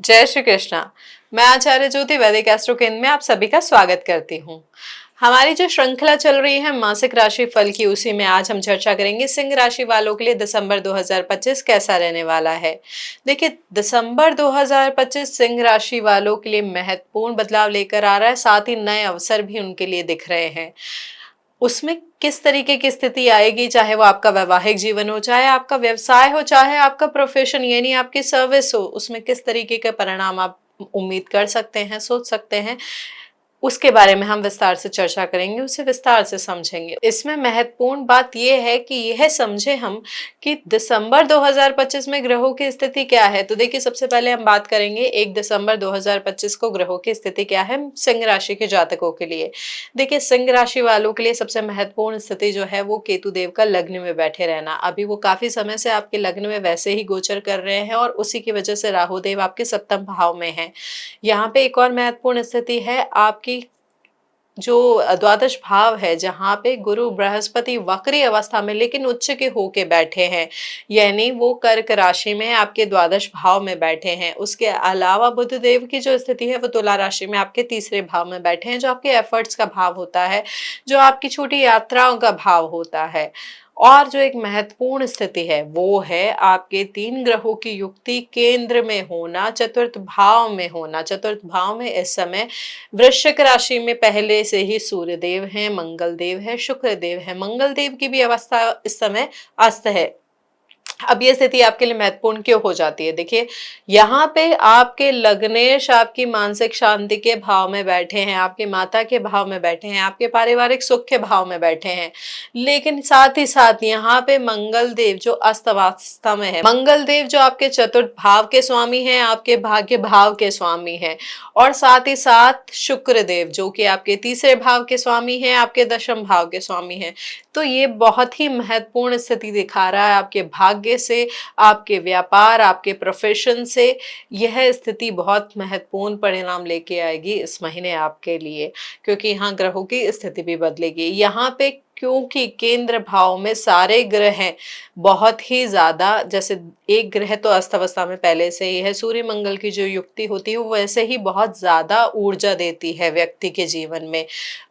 जय श्री कृष्णा। मैं आचार्य ज्योति वैदिक एस्ट्रो केंद्र में आप सभी का स्वागत करती हूँ। हमारी जो श्रृंखला चल रही है मासिक राशि फल की, उसी में आज हम चर्चा करेंगे सिंह राशि वालों के लिए दिसंबर 2025 कैसा रहने वाला है। देखिए, दिसंबर 2025 सिंह राशि वालों के लिए महत्वपूर्ण बदलाव लेकर आ रहा है, साथ ही नए अवसर भी उनके लिए दिख रहे हैं। उसमें किस तरीके की स्थिति आएगी, चाहे वो आपका वैवाहिक जीवन हो, चाहे आपका व्यवसाय हो, चाहे आपका प्रोफेशन यानी आपकी सर्विस हो, उसमें किस तरीके के परिणाम आप उम्मीद कर सकते हैं, सोच सकते हैं, उसके बारे में हम विस्तार से चर्चा करेंगे, उसे विस्तार से समझेंगे। इसमें महत्वपूर्ण बात यह है कि यह समझे हम कि दिसंबर 2025 में ग्रहों की स्थिति क्या है। तो देखिए, सबसे पहले हम बात करेंगे 1 दिसंबर 2025 को ग्रहों की स्थिति क्या है सिंह राशि के जातकों के लिए। देखिए, सिंह राशि वालों के लिए सबसे महत्वपूर्ण स्थिति जो है वो केतु देव का लग्न में बैठे रहना। अभी वो काफी समय से आपके लग्न में वैसे ही गोचर कर रहे हैं और उसी की वजह से राहु देव आपके सप्तम भाव में है। यहाँ पे एक और महत्वपूर्ण स्थिति है आपकी जो द्वादश भाव है, जहां पे गुरु बृहस्पति वक्री अवस्था में लेकिन उच्च के होके बैठे हैं, यानी वो कर्क राशि में आपके द्वादश भाव में बैठे हैं। उसके अलावा बुध देव की जो स्थिति है वो तुला राशि में आपके तीसरे भाव में बैठे हैं, जो आपके एफर्ट्स का भाव होता है, जो आपकी छोटी यात्राओं का भाव होता है। और जो एक महत्वपूर्ण स्थिति है वो है आपके 3 ग्रहों की युक्ति केंद्र में होना, चतुर्थ भाव में होना। चतुर्थ भाव में इस समय वृश्चिक राशि में पहले से ही सूर्य देव हैं, मंगल देव है, शुक्र देव है। मंगल देव की भी अवस्था इस समय अस्त है। अब ये स्थिति आपके लिए महत्वपूर्ण क्यों हो जाती है? देखिए, यहाँ पे आपके लग्नेश आपकी मानसिक शांति के भाव में बैठे हैं, आपके माता के भाव में बैठे हैं, आपके पारिवारिक सुख के भाव में बैठे हैं, लेकिन साथ ही साथ यहाँ पे मंगल देव जो अस्त अवस्था में है, मंगल देव जो आपके चतुर्थ भाव के स्वामी हैं, आपके भाग्य भाव के स्वामी हैं, और साथ ही साथ शुक्र देव जो कि आपके तीसरे भाव के स्वामी हैं, आपके दशम भाव के स्वामी हैं। तो ये बहुत ही महत्वपूर्ण स्थिति दिखा रहा है आपके भाग्य से, आपके व्यापार, आपके प्रोफेशन से। यह स्थिति बहुत महत्वपूर्ण परिणाम लेके आएगी इस महीने आपके लिए, क्योंकि यहाँ ग्रहों की स्थिति भी बदलेगी। यहाँ पे क्योंकि केंद्र भाव में सारे ग्रह हैं, बहुत ही ज्यादा, जैसे एक ग्रह तो अस्त अवस्था में पहले से ही है, सूर्य मंगल की जो युक्ति होती है वो वैसे ही बहुत ज्यादा ऊर्जा देती है व्यक्ति के जीवन में।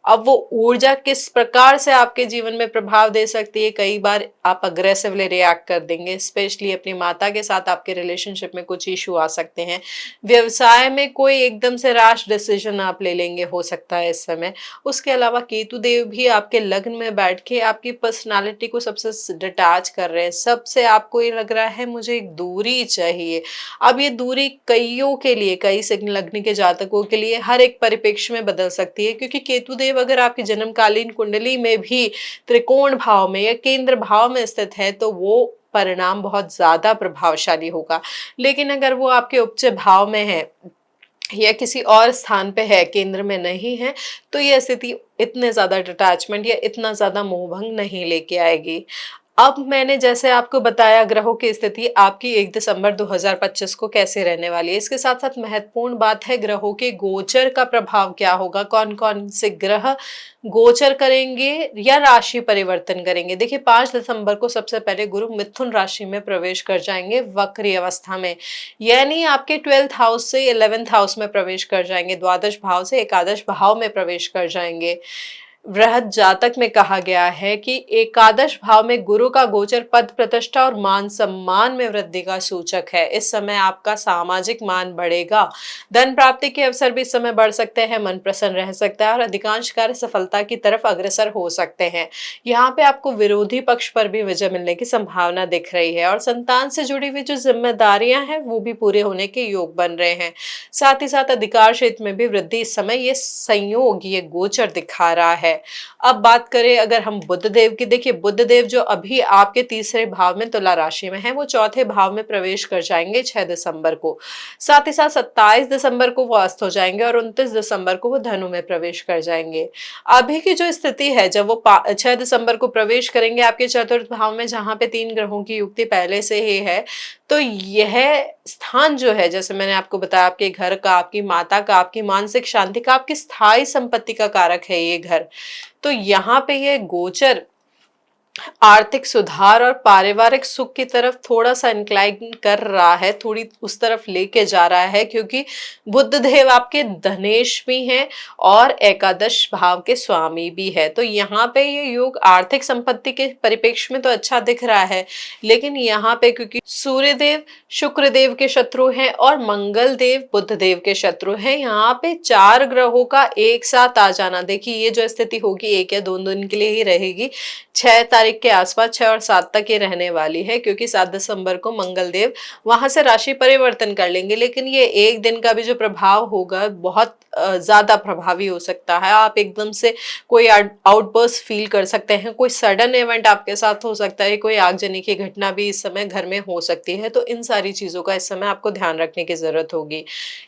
अब वो ऊर्जा किस प्रकार से आपके जीवन में प्रभाव दे सकती है, कई बार आप अग्रेसिवली रिएक्ट कर देंगे, स्पेशली अपनी माता के साथ आपके रिलेशनशिप में कुछ इशू आ सकते हैं, व्यवसाय में कोई एकदम से राश डिसीजन आप ले लेंगे, हो सकता है इस समय। उसके अलावा केतु देव भी आपके लग्न में बैठ के आपकी पर्सनालिटी को सबसे डिटैच कर रहे हैं, सबसे आपको ये लग रहा है मुझे एक दूरी चाहिए। अब ये दूरी कईयों के लिए, कई सिंह लग्न के जातकों के लिए हर एक परिप्रेक्ष्य में बदल सकती है, क्योंकि केतु देव अगर आपकी जन्मकालीन कुंडली में भी त्रिकोण भाव में या केंद्र भाव में स्थित है तो वो परिणाम बहुत ज्यादा प्रभावशाली होगा। लेकिन अगर वो आपके उच्च भाव में है या किसी और स्थान पे है, केंद्र में नहीं है, तो ये स्थिति इतने ज्यादा डिटैचमेंट या इतना ज्यादा मोहभंग नहीं लेके आएगी। अब मैंने जैसे आपको बताया ग्रहों की स्थिति आपकी 1 दिसंबर 2025 को कैसे रहने वाली है, इसके साथ साथ महत्वपूर्ण बात है ग्रहों के गोचर का प्रभाव क्या होगा, कौन कौन से ग्रह गोचर करेंगे या राशि परिवर्तन करेंगे। देखिए, 5 दिसंबर को सबसे पहले गुरु मिथुन राशि में प्रवेश कर जाएंगे वक्री अवस्था में, यानी आपके 12th हाउस से 11th हाउस में प्रवेश कर जाएंगे, द्वादश भाव से एकादश भाव में प्रवेश कर जाएंगे। बृहद जातक में कहा गया है कि एकादश भाव में गुरु का गोचर पद प्रतिष्ठा और मान सम्मान में वृद्धि का सूचक है। इस समय आपका सामाजिक मान बढ़ेगा, धन प्राप्ति के अवसर भी इस समय बढ़ सकते हैं, मन प्रसन्न रह सकता है और अधिकांश कार्य सफलता की तरफ अग्रसर हो सकते हैं। यहाँ पे आपको विरोधी पक्ष पर भी विजय मिलने की संभावना दिख रही है और संतान से जुड़ी हुई जो जिम्मेदारियां हैं वो भी पूरे होने के योग बन रहे हैं। साथ ही साथ अधिकार क्षेत्र में भी वृद्धि इस समय ये संयोग, ये गोचर दिखा रहा है। अब बात करें अगर हम बुध देव की, देखिए बुध देव जो अभी आपके तीसरे भाव में तुला राशि में है, वो चौथे भाव में प्रवेश कर जाएंगे 6 दिसंबर को। साथ ही साथ 27 दिसंबर को वो अस्त हो जाएंगे और 29 दिसंबर को वो धनु में प्रवेश कर जाएंगे। अभी की जो स्थिति है, जब वो 6 दिसंबर को प्रवेश करेंगे आपके चतुर्थ भाव में, जहां पे 3 ग्रहों की युक्ति पहले से ही है, तो यह स्थान जो है, जैसे मैंने आपको बताया, आपके घर का, आपकी माता का, आपकी मानसिक शांति का, आपकी स्थायी संपत्ति का कारक है ये घर। तो यहाँ पे ये गोचर आर्थिक सुधार और पारिवारिक सुख की तरफ थोड़ा सा इंक्लाइन कर रहा है, थोड़ी उस तरफ लेके जा रहा है, क्योंकि बुध देव आपके धनेश भी हैं और एकादश भाव के स्वामी भी है। तो यहाँ पे ये योग आर्थिक संपत्ति के परिप्रेक्ष्य में तो अच्छा दिख रहा है, लेकिन यहाँ पे क्योंकि सूर्य देव शुक्र देव के शत्रु हैं और मंगल देव बुध देव के शत्रु हैं, यहाँ पे चार ग्रहों का एक साथ आ जाना, देखिए ये जो स्थिति होगी 1 या 2 दिन के लिए ही रहेगी। 6 तारीख के आसपास 6 और 7 तक ये रहने वाली है, क्योंकि 7 दिसंबर को मंगल देव वहां से राशि परिवर्तन कर लेंगे। लेकिन ये एक दिन का भी जो प्रभाव होगा बहुत ज्यादा प्रभावी हो सकता है। आप एकदम से कोई आउटबर्स्ट फील कर सकते हैं, कोई सडन इवेंट आपके साथ हो सकता है, कोई आगजनी की घटना भी इस समय घर में हो सकती है। तो इन सारी चीजों का इस समय आपको ध्यान रखने की जरूरत होगी।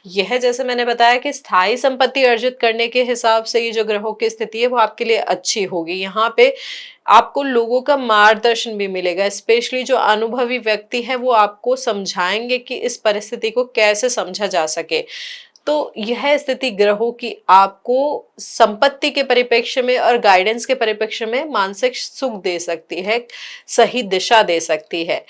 यह जैसे मैंने बताया कि स्थायी संपत्ति अर्जित करने के हिसाब से ये जो ग्रहों की स्थिति है वो आपके लिए अच्छी होगी। यहाँ पे आपको लोगों का मार्गदर्शन भी मिलेगा, स्पेशली जो अनुभवी व्यक्ति है वो आपको समझाएंगे कि इस परिस्थिति को कैसे समझा जा सके। तो यह स्थिति ग्रहों की आपको संपत्ति के परिप्रेक्ष्य में और गाइडेंस के परिप्रेक्ष्य में मानसिक सुख दे सकती है, सही दिशा दे सकती है।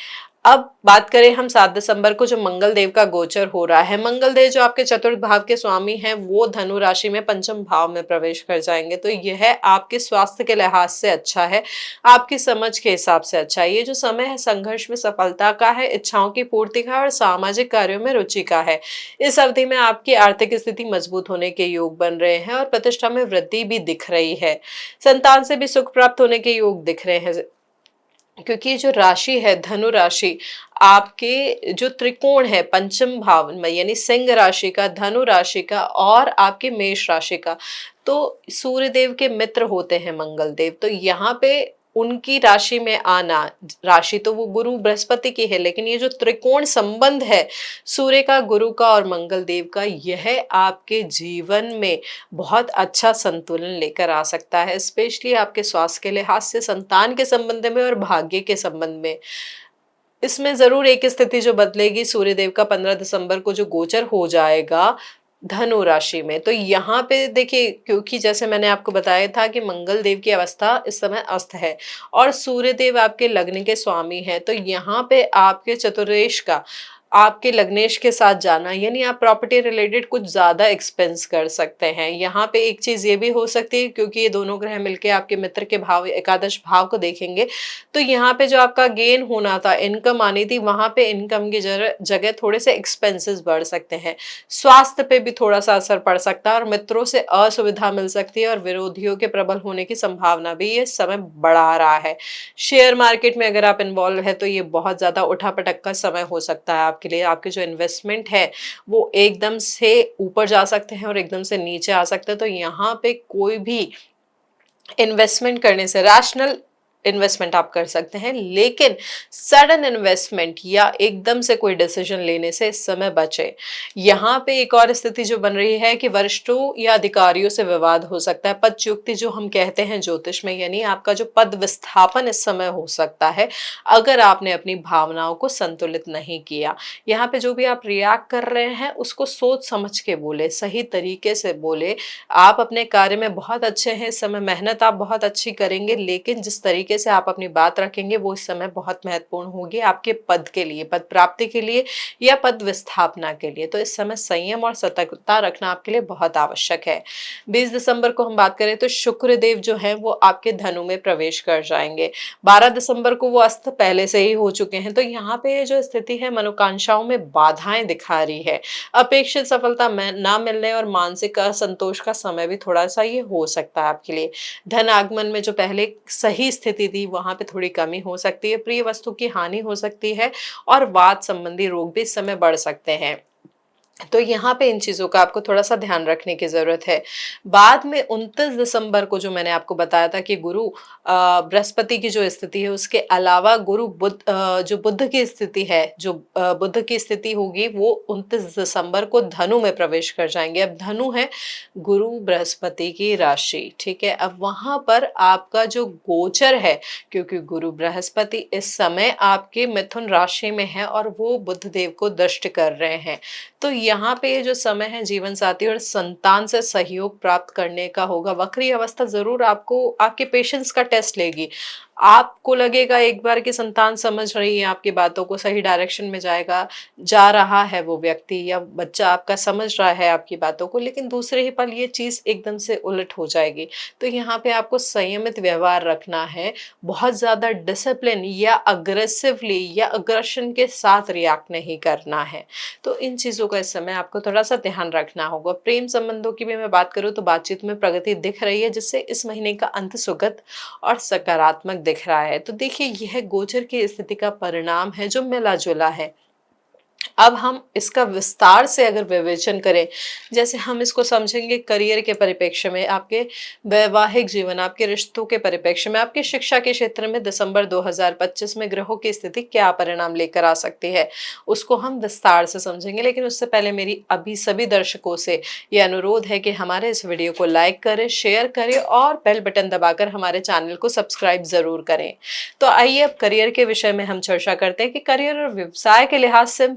अब बात करें हम 7 दिसंबर को जो मंगल देव का गोचर हो रहा है, मंगल देव जो आपके चतुर्थ भाव के स्वामी हैं वो धनु राशि में पंचम भाव में प्रवेश कर जाएंगे। तो यह आपके स्वास्थ्य के लिहाज से अच्छा है, आपकी समझ के हिसाब से अच्छा है। ये जो समय है संघर्ष में सफलता का है, इच्छाओं की पूर्ति का और सामाजिक कार्यों में रुचि का है। इस अवधि में आपकी आर्थिक स्थिति मजबूत होने के योग बन रहे हैं और प्रतिष्ठा में वृद्धि भी दिख रही है। संतान से भी सुख प्राप्त होने के योग दिख रहे हैं, क्योंकि जो राशि है धनु राशि आपके जो त्रिकोण है पंचम भाव में, यानी सिंह राशि का, धनु राशि का और आपके मेष राशि का, तो सूर्य देव के मित्र होते हैं मंगल देव। तो यहाँ पे उनकी राशि में आना, राशि तो वो गुरु बृहस्पति की है, लेकिन ये जो त्रिकोण संबंध है सूर्य का, गुरु का और मंगल देव का, यह आपके जीवन में बहुत अच्छा संतुलन लेकर आ सकता है, स्पेशली आपके स्वास्थ्य के लिहाज से, संतान के संबंध में और भाग्य के संबंध में। इसमें जरूर एक स्थिति जो बदलेगी, सूर्यदेव का 15 दिसंबर को जो गोचर हो जाएगा धनु राशि में। तो यहाँ पे देखिए, क्योंकि जैसे मैंने आपको बताया था कि मंगल देव की अवस्था इस समय अस्त है और सूर्य देव आपके लग्न के स्वामी है, तो यहाँ पे आपके चतुर्वेश का आपके लग्नेश के साथ जाना, यानी आप प्रॉपर्टी रिलेटेड कुछ ज्यादा एक्सपेंस कर सकते हैं। यहाँ पे एक चीज ये भी हो सकती है, क्योंकि ये दोनों ग्रह मिलके आपके मित्र के भाव एकादश भाव को देखेंगे, तो यहाँ पे जो आपका गेन होना था, इनकम आनी थी, वहां पे इनकम की जगह थोड़े से एक्सपेंसेस बढ़ सकते हैं। स्वास्थ्य पे भी थोड़ा सा असर पड़ सकता है और मित्रों से असुविधा मिल सकती है और विरोधियों के प्रबल होने की संभावना भी ये समय बढ़ा रहा है। शेयर मार्केट में अगर आप इन्वॉल्व है तो ये बहुत ज्यादा उठापटक का समय हो सकता है आपके लिए। आपके जो इन्वेस्टमेंट है वो एकदम से ऊपर जा सकते हैं और एकदम से नीचे आ सकते हैं। तो यहाँ पे कोई भी इन्वेस्टमेंट करने से रैशनल इन्वेस्टमेंट आप कर सकते हैं, लेकिन सडन इन्वेस्टमेंट या एकदम से कोई डिसीजन लेने से इस समय बचे। यहाँ पे एक और स्थिति जो बन रही है कि वरिष्ठों या अधिकारियों से विवाद हो सकता है, पदच्युति जो हम कहते हैं ज्योतिष में, यानी आपका जो पद विस्थापन इस समय हो सकता है अगर आपने अपनी भावनाओं को संतुलित नहीं किया। यहाँ पे जो भी आप रिएक्ट कर रहे हैं उसको सोच समझ के बोले, सही तरीके से बोले। आप अपने कार्य में बहुत अच्छे हैं इस समय, मेहनत आप बहुत अच्छी करेंगे, लेकिन जिस तरीके से आप अपनी बात रखेंगे वो इस समय बहुत महत्वपूर्ण होगी आपके पद के लिए, पद प्राप्ति के लिए या पद विस्थापना के लिए। तो इस समय संयम और सतर्कता रखना आपके लिए बहुत आवश्यक है। 20 दिसंबर को हम बात करें तो शुक्र देव जो है वो आपके धनु में प्रवेश कर जाएंगे। 12 दिसंबर को वो अस्त पहले से ही हो चुके हैं। तो यहाँ पे जो स्थिति है मनोकांक्षाओं में बाधाएं दिखा रही है, अपेक्षित सफलता ना मिलने और मानसिक असंतोष का समय भी थोड़ा सा ये हो सकता है आपके लिए। धन आगमन में जो पहले सही स्थिति थी वहां पे थोड़ी कमी हो सकती है, प्रिय वस्तु की हानि हो सकती है और वात संबंधी रोग भी इस समय बढ़ सकते हैं। तो यहाँ पे इन चीजों का आपको थोड़ा सा ध्यान रखने की जरूरत है। बाद में 29 दिसंबर को जो मैंने आपको बताया था कि गुरु बृहस्पति की जो स्थिति है, उसके अलावा गुरु बुध जो बुध की स्थिति है, जो बुध की स्थिति होगी वो 29 दिसंबर को धनु में प्रवेश कर जाएंगे। अब धनु है गुरु बृहस्पति की राशि, ठीक है। अब वहां पर आपका जो गोचर है, क्योंकि गुरु बृहस्पति इस समय आपके मिथुन राशि में है और वो बुध देव को दृष्ट कर रहे हैं, तो यहाँ पे ये जो समय है जीवन साथी और संतान से सहयोग प्राप्त करने का होगा। वक्री अवस्था जरूर आपको आपके पेशेंस का टेस्ट लेगी। आपको लगेगा एक बार कि संतान समझ रही है आपकी बातों को, सही डायरेक्शन में जा रहा है वो व्यक्ति या बच्चा आपका समझ रहा है आपकी बातों को, लेकिन दूसरे ही पल ये चीज़ एकदम से उलट हो जाएगी। तो यहाँ पे आपको संयमित व्यवहार रखना है, बहुत ज़्यादा डिसिप्लिन या अग्रेसिवली या अग्रेशन के साथ रिएक्ट नहीं करना है। तो इन चीज़ों का इस समय आपको थोड़ा-सा ध्यान रखना होगा। प्रेम संबंधों की भी मैं बात करूँ तो बातचीत में प्रगति दिख रही है, जिससे इस महीने का अंत सुखद और सकारात्मक दिख रहा है। तो देखिए, यह गोचर की स्थिति का परिणाम है जो मिला-जुला है। अब हम इसका विस्तार से अगर विवेचन करें, जैसे हम इसको समझेंगे करियर के परिप्रेक्ष्य में, आपके वैवाहिक जीवन, आपके रिश्तों के परिप्रेक्ष्य में, आपकी शिक्षा के क्षेत्र में दिसंबर 2025 में ग्रहों की स्थिति क्या परिणाम लेकर आ सकती है, उसको हम विस्तार से समझेंगे। लेकिन उससे पहले मेरी अभी सभी दर्शकों से ये अनुरोध है कि हमारे इस वीडियो को लाइक करें, शेयर करें और बेल बटन दबाकर हमारे चैनल को सब्सक्राइब जरूर करें। तो आइए अब करियर के विषय में हम चर्चा करते हैं कि करियर और व्यवसाय के लिहाज से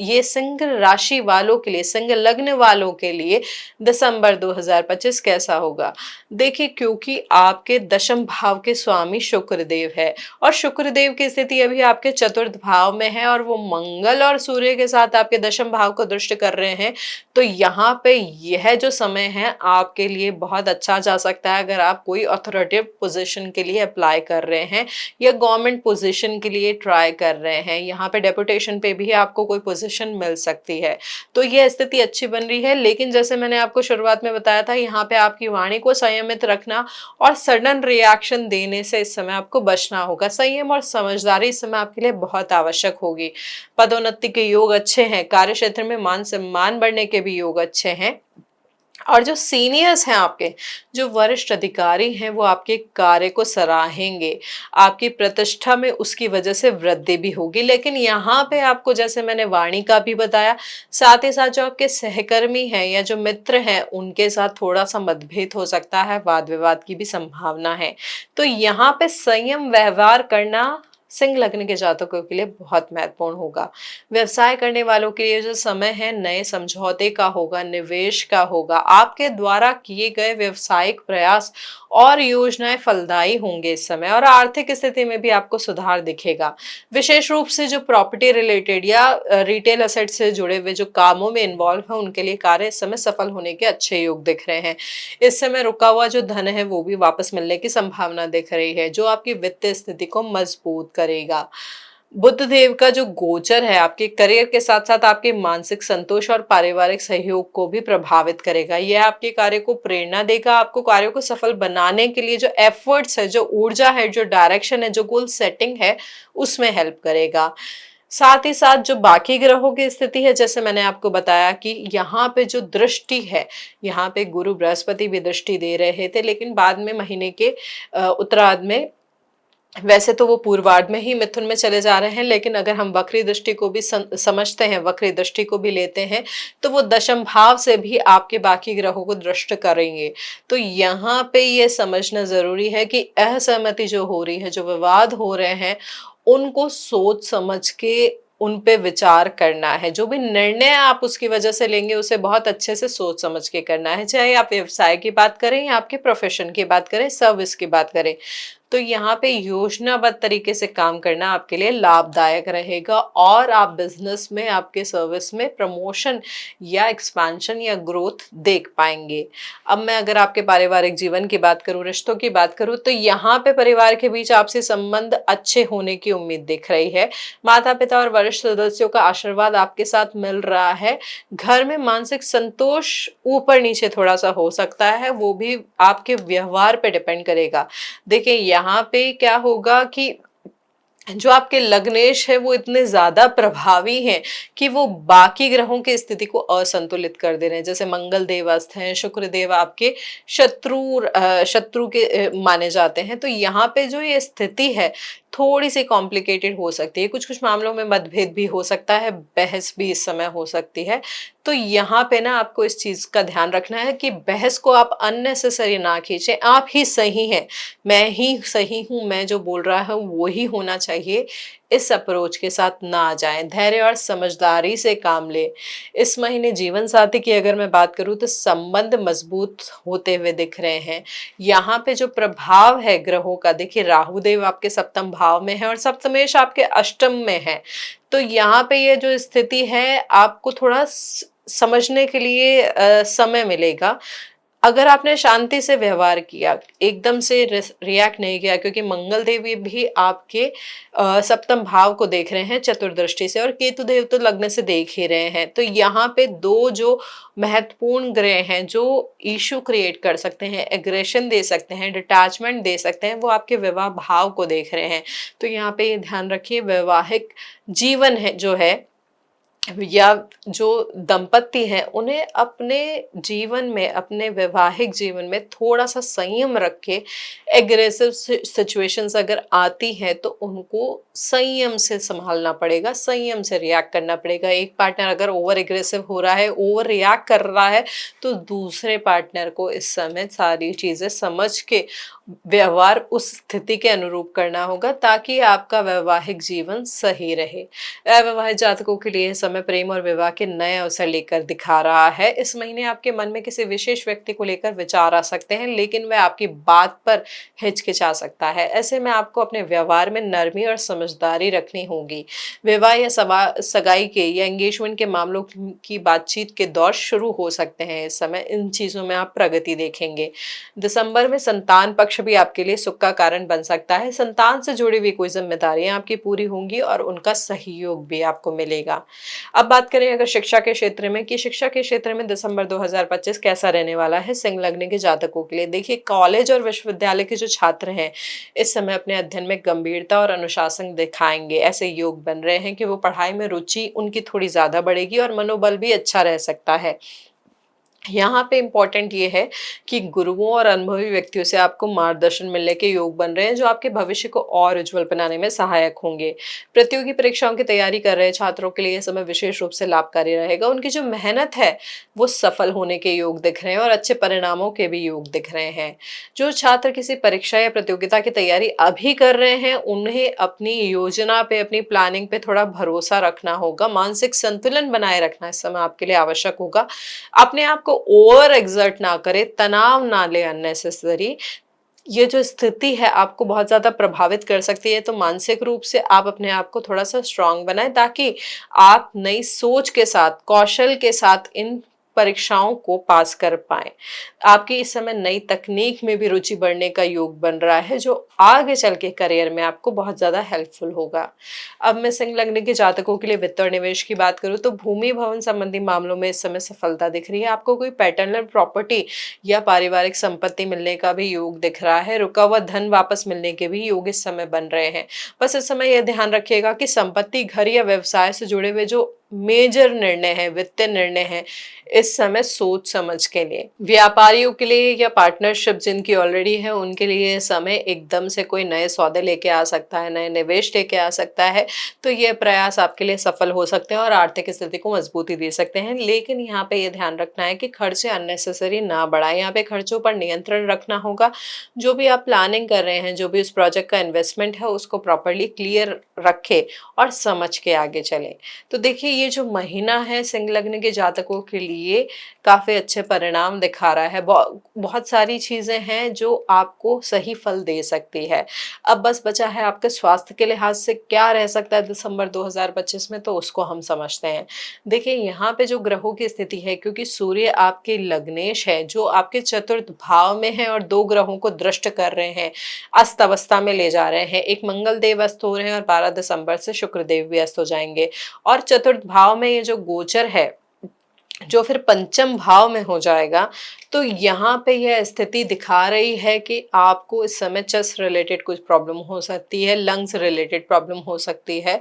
ये सिंह राशि वालों के लिए, सिंह लग्न वालों के लिए दिसंबर 2025 कैसा होगा। देखिए, क्योंकि आपके दशम भाव के स्वामी शुक्रदेव है और शुक्रदेव की स्थिति अभी आपके चतुर्थ भाव में है और वो मंगल और सूर्य के साथ आपके दशम भाव को दृष्ट कर रहे हैं। तो यहाँ पे यह जो समय है आपके लिए बहुत अच्छा जा सकता है अगर आप कोई अथॉरिटेटिव पोजीशन के लिए अप्लाई कर रहे हैं या गवर्नमेंट पोजीशन के लिए ट्राई कर रहे हैं। यहाँ पे डेपुटेशन पे भी आपको कोई पोजीशन मिल सकती है। तो यह स्थिति अच्छी बन रही है, लेकिन जैसे मैंने आपको शुरुआत में बताया था, यहाँ पे आपकी वाणी को संयमित रखना और सडन रिएक्शन देने से इस समय आपको बचना होगा। संयम और समझदारी इस समय आपके लिए बहुत आवश्यक होगी। पदोन्नति के योग अच्छे हैं, कार्य क्षेत्र में मान सम्मान बढ़ने के भी योग अच्छे हैं और जो सीनियर्स हैं, आपके जो वरिष्ठ अधिकारी हैं, वो आपके कार्य को सराहेंगे, आपकी प्रतिष्ठा में उसकी वजह से वृद्धि भी होगी। लेकिन यहाँ पे आपको, जैसे मैंने वाणी का भी बताया, साथ ही साथ जो आपके सहकर्मी हैं या जो मित्र हैं, उनके साथ थोड़ा सा मतभेद हो सकता है, वाद विवाद की भी संभावना है। तो यहाँ पे संयम व्यवहार करना सिंह लग्न के जातकों के लिए बहुत महत्वपूर्ण होगा। व्यवसाय करने वालों के लिए जो समय है, नए समझौते का होगा, निवेश का होगा। आपके द्वारा किए गए व्यवसायिक प्रयास और योजनाएं फलदायी होंगे इस समय और आर्थिक स्थिति में भी आपको सुधार दिखेगा। विशेष रूप से जो प्रॉपर्टी रिलेटेड या रिटेल असेट से जुड़े हुए जो कामों में इन्वॉल्व है, उनके लिए कार्य इस समय सफल होने के अच्छे योग दिख रहे हैं। इस समय रुका हुआ जो धन है वो भी वापस मिलने की संभावना दिख रही है, जो आपकी वित्तीय स्थिति को मजबूत करेगा। बुध देव का जो गोचर है आपके करियर के साथ साथ आपके मानसिक संतोष और पारिवारिक सहयोग को भी प्रभावित करेगा। यह आपके कार्य को प्रेरणा देगा, आपको कार्यों को सफल बनाने के लिए जो एफर्ट्स है, जो ऊर्जा है, जो डायरेक्शन है, जो गोल सेटिंग है, उसमें हेल्प करेगा। साथ ही साथ जो बाकी ग्रहों की स्थिति है, जैसे मैंने आपको बताया कि यहाँ पे जो दृष्टि है, यहाँ पे गुरु बृहस्पति भी दृष्टि दे रहे थे, लेकिन बाद में महीने के उत्तरार्ध में, वैसे तो वो पूर्वार्ध में ही मिथुन में चले जा रहे हैं, लेकिन अगर हम वक्री दृष्टि को भी समझते हैं, वक्री दृष्टि को भी लेते हैं, तो वो दशम भाव से भी आपके बाकी ग्रहों को दृष्ट करेंगे। तो यहाँ पे ये समझना जरूरी है कि असहमति जो हो रही है, जो विवाद हो रहे हैं, उनको सोच समझ के उन पे विचार करना है। जो भी निर्णय आप उसकी वजह से लेंगे, उसे बहुत अच्छे से सोच समझ के करना है। चाहे आप व्यवसाय की बात करें या आपके प्रोफेशन की बात करें, सर्विस की बात करें, तो यहाँ पे योजनाबद्ध तरीके से काम करना आपके लिए लाभदायक रहेगा और आप बिजनेस में, आपके सर्विस में प्रमोशन या एक्सपेंशन या ग्रोथ देख पाएंगे। अब मैं अगर आपके पारिवारिक जीवन की बात करूं, रिश्तों की बात करूं, तो यहाँ पे परिवार के बीच आपसी संबंध अच्छे होने की उम्मीद दिख रही है। माता पिता और वरिष्ठ सदस्यों का आशीर्वाद आपके साथ मिल रहा है। घर में मानसिक संतोष ऊपर नीचे थोड़ा सा हो सकता है, वो भी आपके व्यवहार पे डिपेंड करेगा। देखिए, यहाँ पे क्या होगा कि जो आपके लग्नेश है वो इतने ज्यादा प्रभावी हैं कि वो बाकी ग्रहों की स्थिति को असंतुलित कर दे रहे हैं। जैसे मंगल देव अस्त हैं, शुक्र देव आपके शत्रु के माने जाते हैं। तो यहाँ पे जो ये स्थिति है, थोड़ी सी कॉम्प्लिकेटेड हो सकती है। कुछ कुछ मामलों में मतभेद भी हो सकता है, बहस भी इस समय हो सकती है। तो यहाँ पे ना आपको इस चीज का ध्यान रखना है कि बहस को आप अननेसेसरी ना खींचे। आप ही सही हैं, मैं ही सही हूँ, मैं जो बोल रहा हूँ वो ही होना चाहिए, इस अप्रोच के साथ ना जाएं, धैर्य और समझदारी से काम ले। इस महीने जीवन साथी की अगर मैं बात करूं तो संबंध मजबूत होते हुए दिख रहे हैं। यहाँ पे जो प्रभाव है ग्रहों का, देखिए राहु देव आपके सप्तम भाव में है और सप्तमेश आपके अष्टम में है। तो यहाँ पे ये जो स्थिति है आपको थोड़ा समझने के लिए समय मिलेगा। अगर आपने शांति से व्यवहार किया, एकदम से रिएक्ट नहीं किया, क्योंकि मंगल देव भी आपके सप्तम भाव को देख रहे हैं चतुर्दृष्टि से और केतु देव तो लग्न से देख ही रहे हैं। तो यहाँ पे दो जो महत्वपूर्ण ग्रह हैं जो इशू क्रिएट कर सकते हैं, एग्रेशन दे सकते हैं, डिटैचमेंट दे सकते हैं, वो आपके विवाह भाव को देख रहे हैं। तो यहाँ पे ये ध्यान रखिए, वैवाहिक जीवन है जो है या जो दंपति हैं उन्हें अपने जीवन में, अपने वैवाहिक जीवन में थोड़ा सा संयम रख के, एग्रेसिव सिचुएशंस अगर आती हैं तो उनको संयम से संभालना पड़ेगा, संयम से रिएक्ट करना पड़ेगा। एक पार्टनर अगर ओवर एग्रेसिव हो रहा है, ओवर रिएक्ट कर रहा है, तो दूसरे पार्टनर को इस समय सारी चीजें समझ के व्यवहार उस स्थिति के अनुरूप करना होगा ताकि आपका वैवाहिक जीवन सही रहे। अविवाहित जातकों के लिए समय प्रेम और विवाह के नए अवसर लेकर दिखा रहा है। इस महीने आपके मन में किसी विशेष व्यक्ति को लेकर विचार आ सकते हैं, लेकिन वह आपकी बात पर हिचकिचा सकता है। ऐसे में आपको अपने व्यवहार में नरमी और समझदारी रखनी होगी। विवाह या सगाई के या एंगेजमेंट के मामलों की बातचीत के दौर शुरू हो सकते हैं। इस समय इन चीजों में आप प्रगति देखेंगे। दिसंबर में संतान पक्ष भी आपके लिए सुख का कारण बन सकता है। संतान से जुड़ी हुई कोई जिम्मेदारियां आपकी पूरी होंगी और उनका सहयोग भी आपको मिलेगा। अब बात करें अगर शिक्षा के क्षेत्र में, कि शिक्षा के क्षेत्र में दिसंबर 2025 कैसा रहने वाला है सिंह लग्न के जातकों के लिए। देखिए कॉलेज और विश्वविद्यालय के जो छात्र हैं इस समय अपने अध्ययन में गंभीरता और अनुशासन दिखाएंगे। ऐसे योग बन रहे हैं कि वो पढ़ाई में रुचि उनकी थोड़ी ज्यादा बढ़ेगी और मनोबल भी अच्छा रह सकता है। यहाँ पे इम्पोर्टेंट ये है कि गुरुओं और अनुभवी व्यक्तियों से आपको मार्गदर्शन मिलने के योग बन रहे हैं जो आपके भविष्य को और उज्जवल बनाने में सहायक होंगे। प्रतियोगी परीक्षाओं की तैयारी कर रहे छात्रों के लिए यह समय विशेष रूप से लाभकारी रहेगा। उनकी जो मेहनत है वो सफल होने के योग दिख रहे हैं और अच्छे परिणामों के भी योग दिख रहे हैं। जो छात्र किसी परीक्षा या प्रतियोगिता की तैयारी अभी कर रहे हैं उन्हें अपनी योजना पे, अपनी प्लानिंग पे थोड़ा भरोसा रखना होगा। मानसिक संतुलन बनाए रखना इस समय आपके लिए आवश्यक होगा। अपने आप ओवर एक्सर्ट ना करे, तनाव ना ले अननेसेसरी। ये जो स्थिति है आपको बहुत ज्यादा प्रभावित कर सकती है, तो मानसिक रूप से आप अपने आप को थोड़ा सा स्ट्रांग बनाएं ताकि आप नई सोच के साथ, कौशल के साथ इन परीक्षाओं को पास कर पाएं। आपकी इस समय नई तकनीक में भी रुचि बढ़ने का योग बन रहा है जो आगे चल के करियर में आपको बहुत ज्यादा हेल्पफुल होगा। अब मैं सिंह लग्न के जातकों के लिए वित्त और निवेश की बात करूं तो भूमि भवन संबंधी मामलों में इस समय सफलता दिख रही है। आपको कोई पैटर्नल प्रॉपर्टी या पारिवारिक संपत्ति मिलने का भी योग दिख रहा है। रुका हुआ धन वापस मिलने के भी योग इस समय बन रहे हैं। बस इस समय यह ध्यान रखिएगा कि संपत्ति, घर या व्यवसाय से जुड़े हुए जो मेजर निर्णय है, वित्तीय निर्णय है, इस समय सोच समझ के लिए। व्यापारियों के लिए या पार्टनरशिप जिनकी ऑलरेडी है उनके लिए समय एकदम से कोई नए सौदे लेके आ सकता है, नए निवेश लेके आ सकता है। तो ये प्रयास आपके लिए सफल हो सकते हैं और आर्थिक स्थिति को मजबूती दे सकते हैं। लेकिन यहाँ पे ये ध्यान रखना है कि खर्चे अननेसेसरी ना बढ़ाए। यहाँ पे खर्चों पर नियंत्रण रखना होगा। जो भी आप प्लानिंग कर रहे हैं, जो भी उस प्रोजेक्ट का इन्वेस्टमेंट है उसको प्रॉपरली क्लियर रखे और समझ के आगे चले। तो देखिए ये जो महीना है सिंह लग्न के जातकों के लिए काफी अच्छे परिणाम दिखा रहा है। बहुत सारी चीजें हैं जो आपको सही फल दे सकती है। अब बस बचा है आपके स्वास्थ्य के लिहाज से क्या रह सकता है दिसंबर 2025 में, तो उसको हम समझते हैं। देखिए यहाँ पे जो ग्रहों की स्थिति है, क्योंकि सूर्य आपके लग्नेश है जो आपके चतुर्थ भाव में है और दो ग्रहों को दृष्ट कर रहे हैं, अस्त अवस्था में ले जा रहे हैं। एक मंगल देव अस्त हो रहे हैं और 12 दिसंबर से शुक्र देव भी अस्त हो जाएंगे। और चतुर्थ भाव में ये जो गोचर है जो फिर पंचम भाव में हो जाएगा, तो यहाँ पे यह स्थिति दिखा रही है कि आपको इस समय चेस्ट रिलेटेड कुछ प्रॉब्लम हो सकती है, लंग्स रिलेटेड प्रॉब्लम हो सकती है।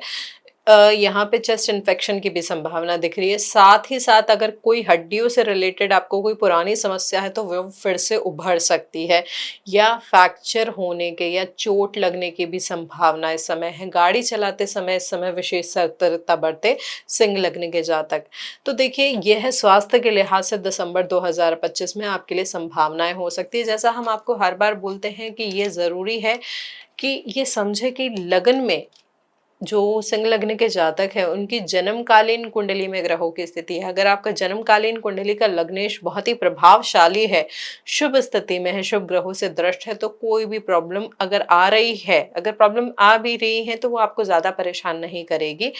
यहाँ पे चेस्ट इन्फेक्शन की भी संभावना दिख रही है। साथ ही साथ अगर कोई हड्डियों से रिलेटेड आपको कोई पुरानी समस्या है तो वो फिर से उभर सकती है, या फ्रैक्चर होने के या चोट लगने की भी संभावना इस समय है। गाड़ी चलाते समय इस समय विशेष सतर्कता बरते सिंह लग्न के जातक। तो देखिए यह स्वास्थ्य के लिहाज से दिसंबर 2025 में आपके लिए संभावनाएं हो सकती है। जैसा हम आपको हर बार बोलते हैं कि ये जरूरी है कि ये समझे कि लगन में जो सिंह लग्न के जातक है उनकी जन्मकालीन कुंडली में ग्रहों की स्थिति है, अगर आपका जन्मकालीन कुंडली का लग्नेश बहुत ही प्रभावशाली है, शुभ स्थिति में है, शुभ ग्रहों से दृष्ट है, तो कोई भी प्रॉब्लम अगर आ रही है, अगर प्रॉब्लम आ भी रही है तो वो आपको ज्यादा परेशान नहीं करेगी।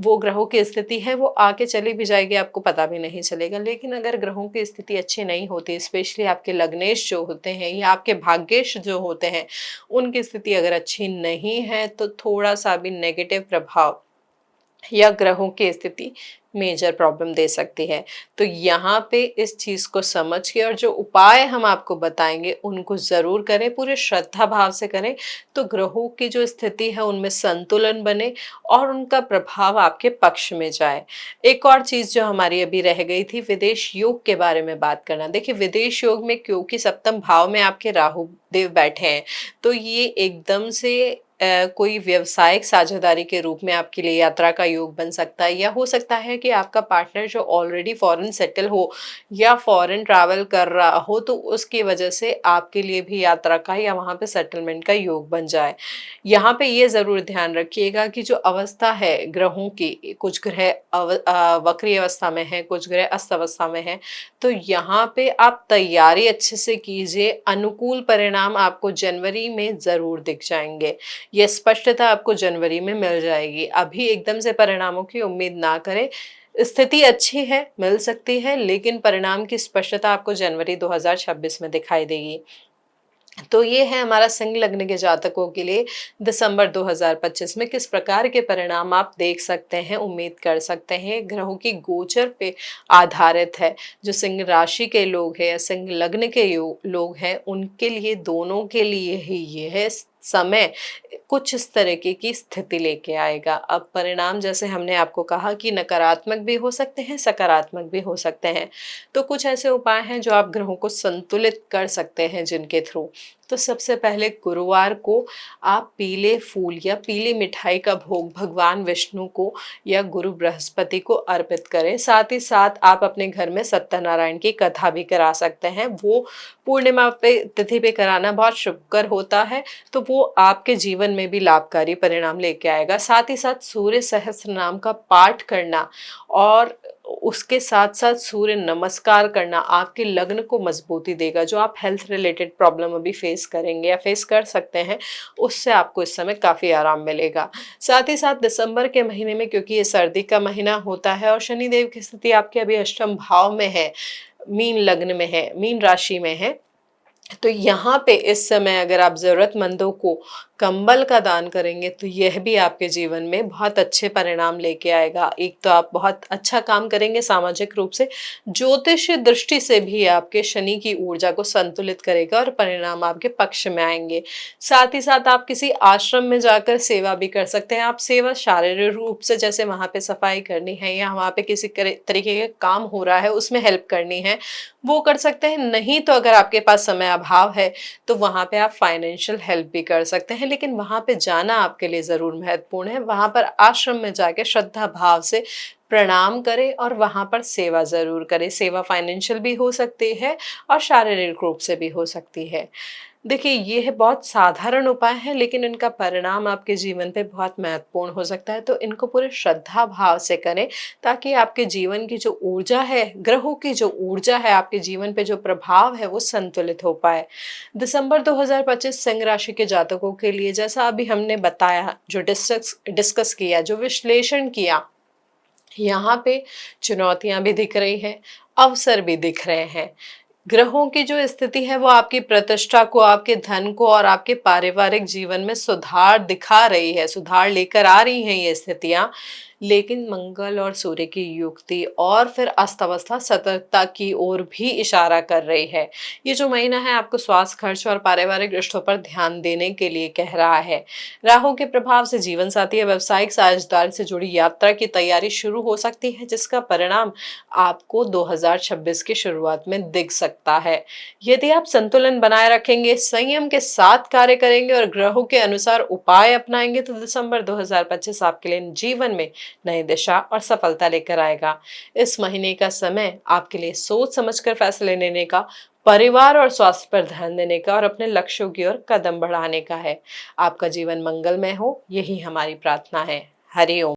वो ग्रहों की स्थिति है, वो आके चली भी जाएगी, आपको पता भी नहीं चलेगा। लेकिन अगर ग्रहों की स्थिति अच्छी नहीं होती, स्पेशली आपके लग्नेश जो होते हैं या आपके भाग्येश जो होते हैं, उनकी स्थिति अगर अच्छी नहीं है तो थोड़ा सा भी नेगेटिव प्रभाव या ग्रहों की स्थिति मेजर प्रॉब्लम दे सकती है। तो यहाँ पे इस चीज को समझ के और जो उपाय हम आपको बताएंगे उनको जरूर करें, पूरे श्रद्धा भाव से करें, तो ग्रहों की जो स्थिति है उनमें संतुलन बने और उनका प्रभाव आपके पक्ष में जाए। एक और चीज जो हमारी अभी रह गई थी, विदेश योग के बारे में बात करना। देखिए, विदेश योग में क्योंकि सप्तम भाव में आपके राहु देव बैठे हैं, तो ये एकदम से कोई व्यवसायिक साझेदारी के रूप में आपके लिए यात्रा का योग बन सकता है, या हो सकता है कि आपका पार्टनर जो ऑलरेडी फॉरेन सेटल हो या फॉरेन ट्रैवल कर रहा हो, तो उसकी वजह से आपके लिए भी यात्रा का या वहाँ पे सेटलमेंट का योग बन जाए। यहाँ पे ये जरूर ध्यान रखिएगा कि जो अवस्था है ग्रहों की, कुछ ग्रह वक्री अवस्था में है, कुछ ग्रह अस्त अवस्था में है, तो यहाँ पे आप तैयारी अच्छे से कीजिए, अनुकूल परिणाम आपको जनवरी में जरूर दिख जाएंगे। ये स्पष्टता आपको जनवरी में मिल जाएगी। अभी एकदम से परिणामों की उम्मीद ना करें, स्थिति अच्छी है, मिल सकती है, लेकिन परिणाम की स्पष्टता आपको जनवरी 2026 में दिखाई देगी। तो ये है हमारा सिंह लग्न के जातकों के लिए दिसंबर 2025 में किस प्रकार के परिणाम आप देख सकते हैं, उम्मीद कर सकते हैं। ग्रहों की गोचर पे आधारित है। जो सिंह राशि के लोग हैं या सिंह लग्न के लोग हैं, उनके लिए, दोनों के लिए ही ये है समय कुछ इस तरीके की स्थिति लेके आएगा। अब परिणाम, जैसे हमने आपको कहा कि नकारात्मक भी हो सकते हैं, सकारात्मक भी हो सकते हैं, तो कुछ ऐसे उपाय हैं जो आप ग्रहों को संतुलित कर सकते हैं जिनके थ्रू। तो सबसे पहले गुरुवार को आप पीले फूल या पीली मिठाई का भोग भगवान विष्णु को या गुरु बृहस्पति को अर्पित करें। साथ ही साथ आप अपने घर में सत्यनारायण की कथा भी करा सकते हैं। वो पूर्णिमा पे, तिथि पे कराना बहुत शुभकर होता है, तो वो आपके जीवन में भी लाभकारी परिणाम लेके आएगा। साथ ही साथ सूर्य सहस्त्र नाम का पाठ करना और उसके साथ साथ सूर्य नमस्कार करना आपके लग्न को मजबूती देगा। जो आप हेल्थ रिलेटेड प्रॉब्लम अभी फेस करेंगे या फेस कर सकते हैं, उससे आपको इस समय काफी आराम मिलेगा। साथ ही साथ दिसंबर के महीने में, क्योंकि ये सर्दी का महीना होता है और शनिदेव की स्थिति आपके अभी अष्टम भाव में है, मीन लग्न में है, मीन राशि में है, तो यहाँ पे इस समय अगर आप जरूरतमंदों को कंबल का दान करेंगे तो यह भी आपके जीवन में बहुत अच्छे परिणाम लेके आएगा। एक तो आप बहुत अच्छा काम करेंगे सामाजिक रूप से, ज्योतिष दृष्टि से भी आपके शनि की ऊर्जा को संतुलित करेगा और परिणाम आपके पक्ष में आएंगे। साथ ही साथ आप किसी आश्रम में जाकर सेवा भी कर सकते हैं। आप सेवा शारीरिक रूप से, जैसे वहां पे सफाई करनी है या वहां पे किसी तरीके का काम हो रहा है उसमें हेल्प करनी है, वो कर सकते हैं। नहीं तो अगर आपके पास समय अभाव है तो वहां पे आप फाइनेंशियल हेल्प भी कर सकते हैं, लेकिन वहां पे जाना आपके लिए जरूर महत्वपूर्ण है। वहां पर आश्रम में जाके श्रद्धा भाव से प्रणाम करें और वहां पर सेवा जरूर करें। सेवा फाइनेंशियल भी हो सकती है और शारीरिक रूप से भी हो सकती है। देखिए, ये है बहुत साधारण उपाय है, लेकिन इनका परिणाम आपके जीवन पे बहुत महत्वपूर्ण हो सकता है। तो इनको पूरे श्रद्धा भाव से करें, ताकि आपके जीवन की जो ऊर्जा है, ग्रहों की जो ऊर्जा है, आपके जीवन पे जो प्रभाव है, वो संतुलित हो पाए। दिसंबर 2025 सिंह राशि के जातकों के लिए, जैसा अभी हमने बताया, जो डिस्कस किया, जो विश्लेषण किया, यहाँ पे चुनौतियां भी दिख रही है, अवसर भी दिख रहे हैं। ग्रहों की जो स्थिति है वो आपकी प्रतिष्ठा को, आपके धन को और आपके पारिवारिक जीवन में सुधार दिखा रही है, सुधार लेकर आ रही हैं ये स्थितियां। लेकिन मंगल और सूर्य की युक्ति और फिर अस्त अवस्था सतर्कता की ओर भी इशारा कर रही है। ये जो महीना है आपको स्वास्थ्य, खर्च और पारिवारिक रिश्तों पर ध्यान देने के लिए कह रहा है। राहु के प्रभाव से जीवन साथी या व्यावसायिक साझेदार से जुड़ी यात्रा की तैयारी शुरू हो सकती है, जिसका परिणाम आपको 2026 की शुरुआत में दिख सकता है। यदि आप संतुलन बनाए रखेंगे, संयम के साथ कार्य करेंगे और ग्रहों के अनुसार उपाय अपनाएंगे, तो दिसंबर 2025 आपके लिए जीवन में नई दिशा और सफलता लेकर आएगा। इस महीने का समय आपके लिए सोच समझकर फैसले लेने का, परिवार और स्वास्थ्य पर ध्यान देने का और अपने लक्ष्यों की ओर कदम बढ़ाने का है। आपका जीवन मंगलमय हो, यही हमारी प्रार्थना है। हरि ओम।